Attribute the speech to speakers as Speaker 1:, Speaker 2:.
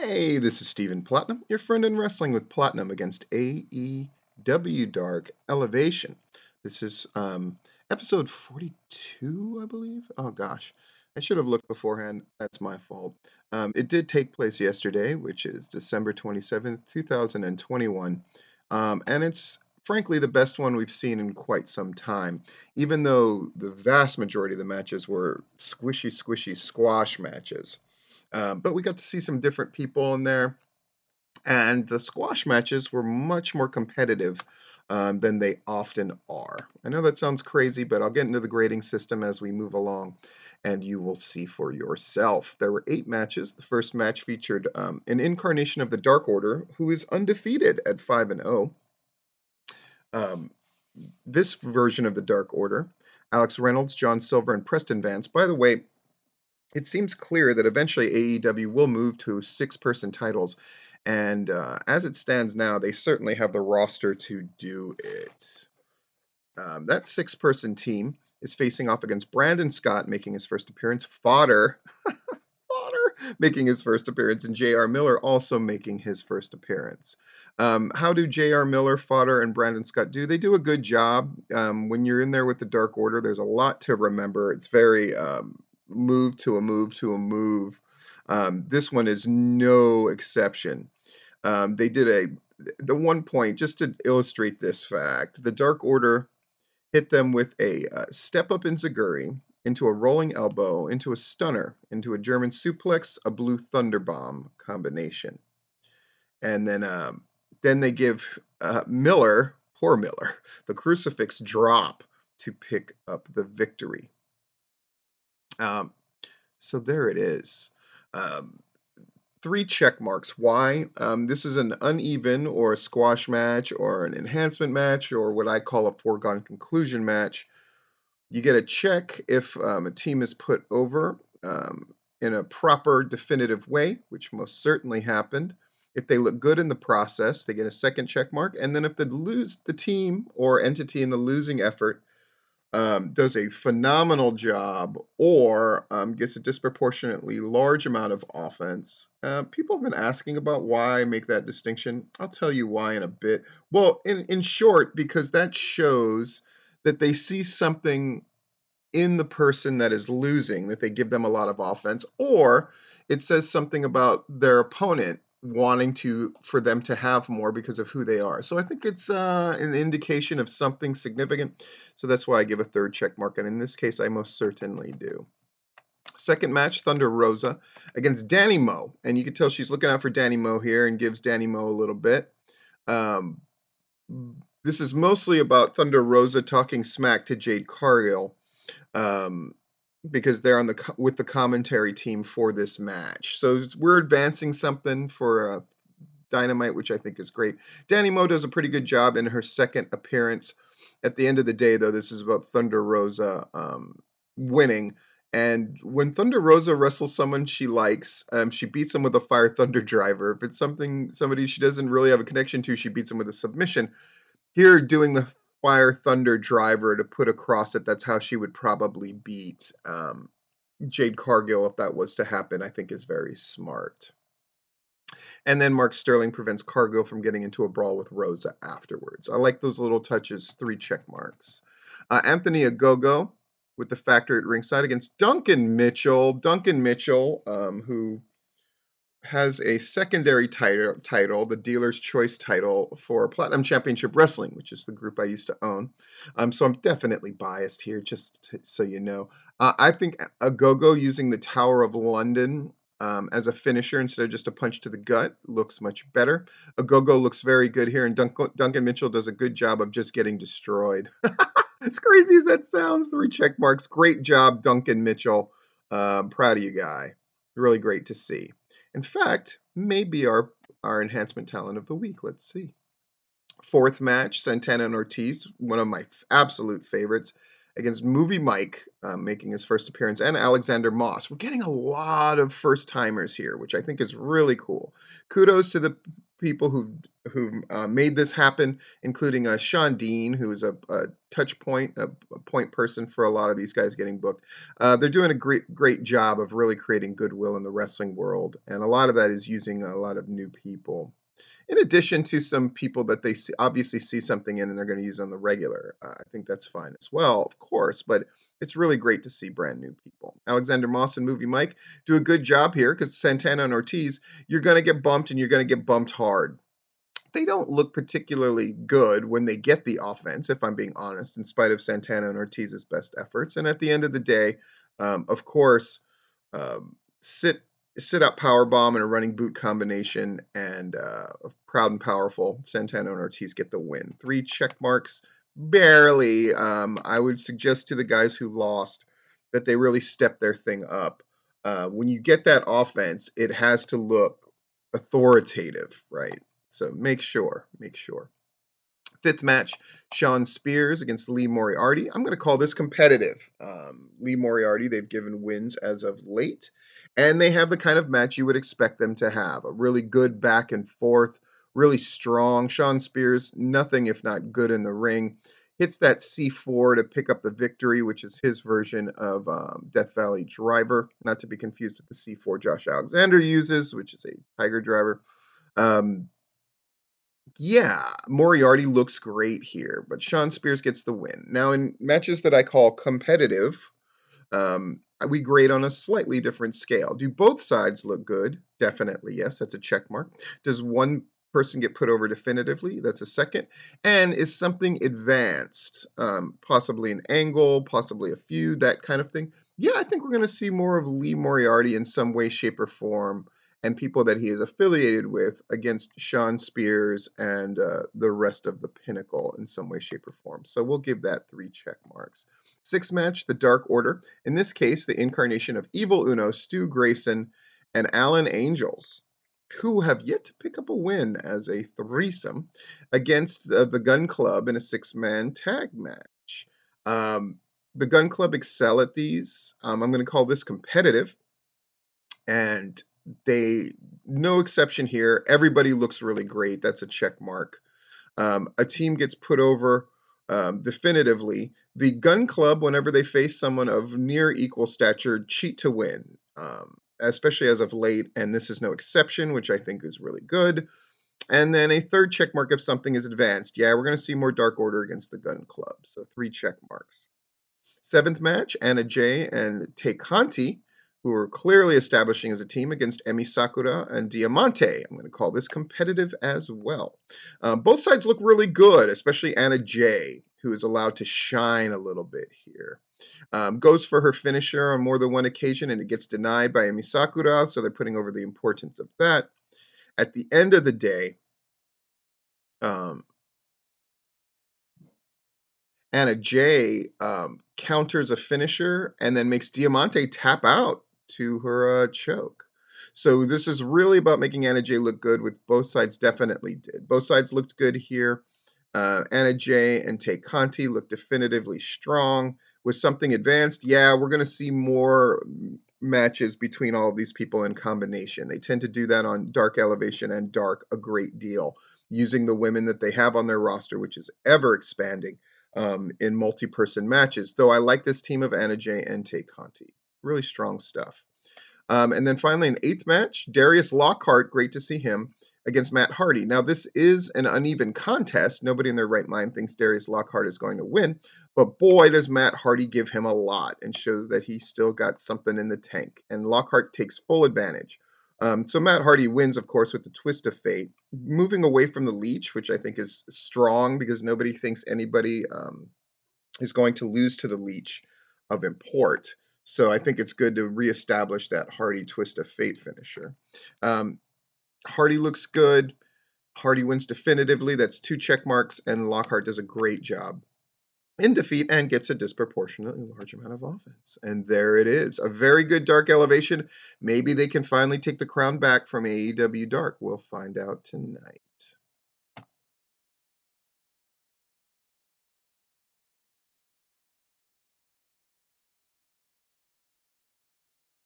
Speaker 1: Hey, this is Stephen Platinum, your friend in wrestling with Platinum against AEW Dark Elevation. This is episode 42, I believe. Oh gosh, I should have looked beforehand. That's my fault. It did take place yesterday, which is December 27th, 2021. And it's frankly the best one we've seen in quite some time, even though the vast majority of the matches were squishy squash matches. But we got to see some different people in there, and the squash matches were much more competitive than they often are. I know that sounds crazy, but I'll get into the grading system as we move along, and you will see for yourself. There were 8 matches. The first match featured an incarnation of the Dark Order, who is undefeated at 5-0. Um, this version of the Dark Order, Alex Reynolds, John Silver, and Preston Vance. By the way, it seems clear that eventually AEW will move to 6-person titles, and as it stands now, they certainly have the roster to do it. That 6-person team is facing off against Brandon Scott, making his first appearance, Fodder making his first appearance, and J.R. Miller also making his first appearance. How do J.R. Miller, Fodder, and Brandon Scott do? They do a good job. When you're in there with the Dark Order, there's a lot to remember. It's very move to a move to a move. This one is no exception. They did the one point, just to illustrate this fact, the Dark Order hit them with a step up enziguri, into a rolling elbow, into a stunner, into a German suplex, a blue thunder bomb combination. And then they give Miller, poor Miller, the crucifix drop to pick up the victory. So there it is. Um, 3 check marks. Why? This is an uneven or a squash match or an enhancement match or what I call a foregone conclusion match. You get a check if a team is put over in a proper, definitive way, which most certainly happened. If they look good in the process, they get a second check mark. And then if the team or entity in the losing effort does a phenomenal job or gets a disproportionately large amount of offense. People have been asking about why I make that distinction. I'll tell you why in a bit. Well, in short, because that shows that they see something in the person that is losing, that they give them a lot of offense, or it says something about their opponent wanting for them to have more because of who they are. So I think it's an indication of something significant. So that's why I give a third check mark, and in this case, I most certainly do. Second match, Thunder Rosa against Danny Moe, and you can tell she's looking out for Danny Moe here and gives Danny Moe a little bit. Um, this is mostly about Thunder Rosa talking smack to Jade Cargill. Um, because they're with the commentary team for this match. So we're advancing something for Dynamite, which I think is great. Danny Moe does a pretty good job in her second appearance. At the end of the day, though, this is about Thunder Rosa winning. And when Thunder Rosa wrestles someone she likes, she beats them with a Fire Thunder driver. If it's somebody she doesn't really have a connection to, she beats them with a submission. Here, doing the Fire Thunder driver to put across it, that's how she would probably beat Jade Cargill if that was to happen, I think is very smart. And then Mark Sterling prevents Cargill from getting into a brawl with Rosa afterwards. I like those little touches, 3 check marks. Anthony Ogogo with the factor at ringside against Duncan Mitchell. Duncan Mitchell, who has a secondary title, the Dealer's Choice title for Platinum Championship Wrestling, which is the group I used to own. So I'm definitely biased here, so you know. I think Ogogo using the Tower of London as a finisher instead of just a punch to the gut looks much better. Ogogo looks very good here, and Duncan Mitchell does a good job of just getting destroyed. As crazy as that sounds, 3 check marks. Great job, Duncan Mitchell. Proud of you, guy. Really great to see. In fact, maybe our enhancement talent of the week. Let's see. Fourth match, Santana and Ortiz, one of my absolute favorites, against Movie Mike, making his first appearance, and Alexander Moss. We're getting a lot of first-timers here, which I think is really cool. Kudos to the people who made this happen, including Sean Dean, who is a touch point, a point person for a lot of these guys getting booked. They're doing a great job of really creating goodwill in the wrestling world, and a lot of that is using a lot of new people. In addition to some people that they obviously see something in and they're going to use on the regular. I think that's fine as well, of course, but it's really great to see brand new people. Alexander Moss and Movie Mike do a good job here because Santana and Ortiz, you're going to get bumped and you're going to get bumped hard. They don't look particularly good when they get the offense, if I'm being honest, in spite of Santana and Ortiz's best efforts. And at the end of the day, of course, sit out power bomb and a running boot combination, and proud and powerful. Santana and Ortiz get the win. 3 check marks, barely. I would suggest to the guys who lost that they really step their thing up. When you get that offense, it has to look authoritative, right? So make sure. Fifth match, Sean Spears against Lee Moriarty. I'm going to call this competitive. Lee Moriarty, they've given wins as of late, and they have the kind of match you would expect them to have. A really good back and forth, really strong. Sean Spears, nothing if not good in the ring. Hits that C4 to pick up the victory, which is his version of Death Valley Driver, not to be confused with the C4 Josh Alexander uses, which is a Tiger Driver. Yeah, Moriarty looks great here, but Sean Spears gets the win. Now, in matches that I call competitive, we grade on a slightly different scale. Do both sides look good? Definitely, yes. That's a check mark. Does one person get put over definitively? That's a second. And is something advanced? Possibly an angle, possibly a feud, that kind of thing. Yeah, I think we're going to see more of Lee Moriarty in some way, shape, or form, and people that he is affiliated with against Sean Spears and the rest of the Pinnacle in some way, shape, or form. So we'll give that 3 check marks. Sixth match, the Dark Order. In this case, the incarnation of Evil Uno, Stu Grayson, and Alan Angels, who have yet to pick up a win as a threesome against the Gun Club in a 6-man tag match. The Gun Club excel at these. I'm going to call this competitive. And no exception here. Everybody looks really great. That's a check mark. A team gets put over definitively. The Gun Club, whenever they face someone of near equal stature, cheat to win, especially as of late, and this is no exception, which I think is really good. And then a third check mark if something is advanced. Yeah, we're going to see more Dark Order against the Gun Club, so 3 check marks. Seventh match, Anna Jay and Tay Conti, who are clearly establishing as a team against Emi Sakura and Diamante. I'm going to call this competitive as well. Both sides look really good, especially Anna Jay, who is allowed to shine a little bit here. Goes for her finisher on more than one occasion, and it gets denied by Emi Sakura, so they're putting over the importance of that. At the end of the day, Anna Jay counters a finisher and then makes Diamante tap out to her choke. So this is really about making Anna Jay look good, which both sides definitely did. Both sides looked good here. Anna Jay and Tay Conti looked definitively strong. Was something advanced? Yeah, we're going to see more matches between all of these people in combination. They tend to do that on Dark Elevation and Dark a great deal, using the women that they have on their roster, which is ever expanding in multi-person matches. Though I like this team of Anna Jay and Tay Conti. Really strong stuff. And then finally, an 8th match, Darius Lockhart, great to see him, against Matt Hardy. Now, this is an uneven contest. Nobody in their right mind thinks Darius Lockhart is going to win. But boy, does Matt Hardy give him a lot and shows that he's still got something in the tank. And Lockhart takes full advantage. So Matt Hardy wins, of course, with the twist of fate, moving away from the leech, which I think is strong because nobody thinks anybody is going to lose to the leech of import. So I think it's good to reestablish that Hardy twist of fate finisher. Hardy looks good. Hardy wins definitively. That's 2 check marks, and Lockhart does a great job in defeat and gets a disproportionately large amount of offense. And there it is. A very good Dark Elevation. Maybe they can finally take the crown back from AEW Dark. We'll find out tonight.